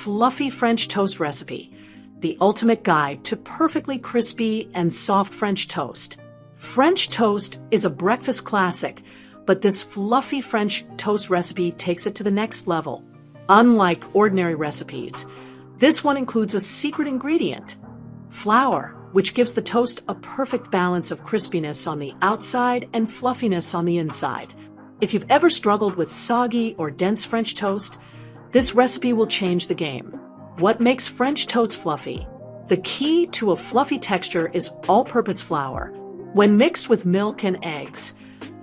Fluffy French Toast Recipe, the ultimate guide to perfectly crispy and soft French toast. French toast is a breakfast classic, but this fluffy French toast recipe takes it to the next level. Unlike ordinary recipes, this one includes a secret ingredient, flour, which gives the toast a perfect balance of crispiness on the outside and fluffiness on the inside. If you've ever struggled with soggy or dense French toast, this recipe will change the game. What makes French toast fluffy? The key to a fluffy texture is all-purpose flour. When mixed with milk and eggs,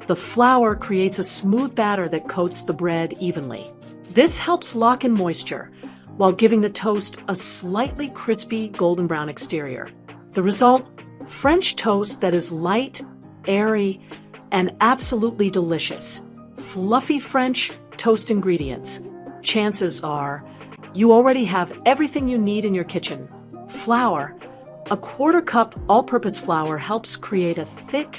the flour creates a smooth batter that coats the bread evenly. This helps lock in moisture while giving the toast a slightly crispy golden brown exterior. The result? French toast that is light, airy, and absolutely delicious. Fluffy French toast ingredients. Chances are you already have everything you need in your kitchen. Flour. A 1/4 cup all-purpose flour helps create a thick,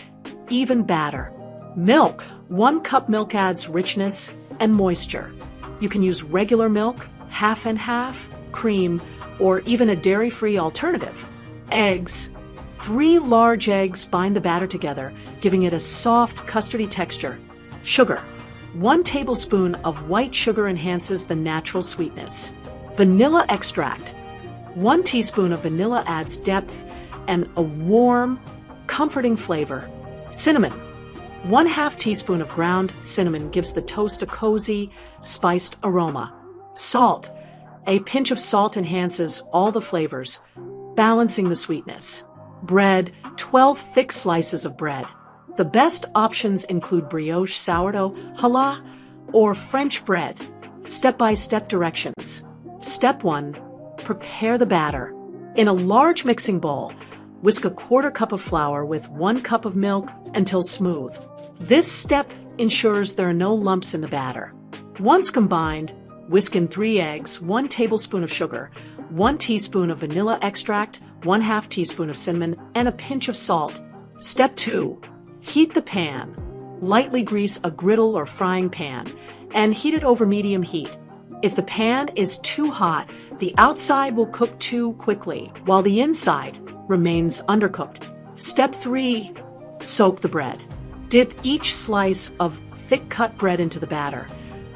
even batter. Milk. 1 cup milk adds richness and moisture. You can use regular milk, half and half, cream, or even a dairy-free alternative. Eggs. 3 large eggs bind the batter together, giving it a soft, custardy texture. Sugar. 1 tablespoon of white sugar enhances the natural sweetness. Vanilla extract. 1 teaspoon of vanilla adds depth and a warm, comforting flavor. Cinnamon. 1/2 teaspoon of ground cinnamon gives the toast a cozy, spiced aroma. Salt. A pinch of salt enhances all the flavors, balancing the sweetness. Bread. 12 thick slices of bread. The best options include brioche sourdough, challah, or French bread. Step-by-step directions. Step 1. Prepare the batter. In a large mixing bowl, whisk a 1/4 cup of flour with 1 cup of milk until smooth. This step ensures there are no lumps in the batter. Once combined, whisk in 3 eggs, 1 tablespoon of sugar, 1 teaspoon of vanilla extract, 1/2 teaspoon of cinnamon, and a pinch of salt. Step 2. Heat the pan. Lightly grease a griddle or frying pan and heat it over medium heat. If the pan is too hot, the outside will cook too quickly, while the inside remains undercooked. Step 3. Soak the bread. Dip each slice of thick-cut bread into the batter,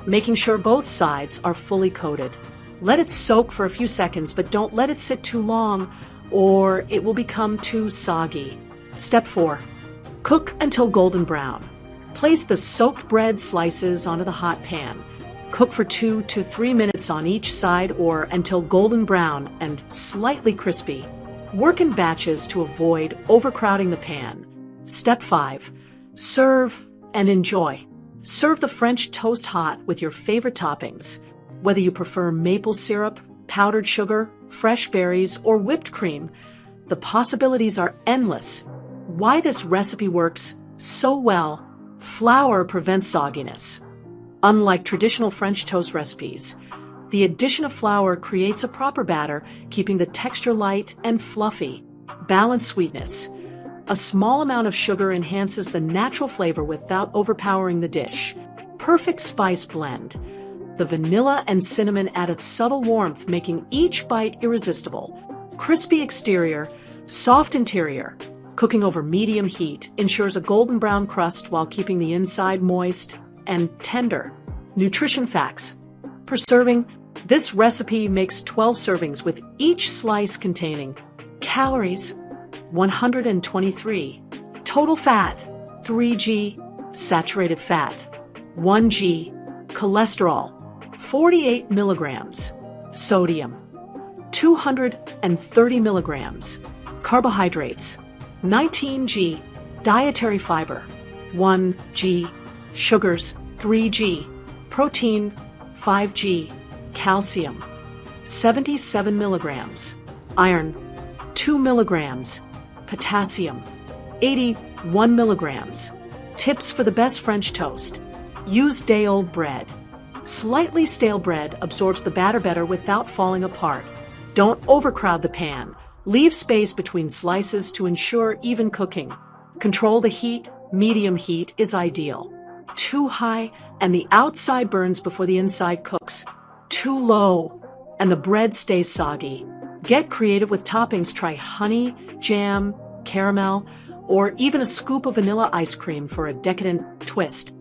making sure both sides are fully coated. Let it soak for a few seconds, but don't let it sit too long, or it will become too soggy. Step 4. Cook until golden brown. Place the soaked bread slices onto the hot pan. Cook for 2 to 3 minutes on each side or until golden brown and slightly crispy. Work in batches to avoid overcrowding the pan. Step 5. Serve and enjoy. Serve the French toast hot with your favorite toppings. Whether you prefer maple syrup, powdered sugar, fresh berries, or whipped cream, the possibilities are endless. Why this recipe works so well? Flour prevents sogginess. Unlike traditional French toast recipes, the addition of flour creates a proper batter, keeping the texture light and fluffy. Balanced sweetness. A small amount of sugar enhances the natural flavor without overpowering the dish. Perfect spice blend. The vanilla and cinnamon add a subtle warmth, making each bite irresistible. Crispy exterior, soft interior. Cooking over medium heat ensures a golden brown crust while keeping the inside moist and tender. Nutrition facts. Per serving, this recipe makes 12 servings with each slice containing calories 123, total fat 3g, saturated fat 1g, cholesterol 48 milligrams, sodium 230 milligrams, carbohydrates 19g, dietary fiber 1g, sugars 3g, protein 5g, calcium 77 milligrams, iron 2 milligrams, potassium 81 milligrams. Tips for the best French toast. Use day-old bread. Slightly stale bread absorbs the batter better without falling apart. Don't overcrowd the pan. Leave space between slices to ensure even cooking. Control the heat. Medium heat is ideal. Too high and the outside burns before the inside cooks. Too low, and the bread stays soggy. Get creative with toppings. Try honey, jam, caramel, or even a scoop of vanilla ice cream for a decadent twist.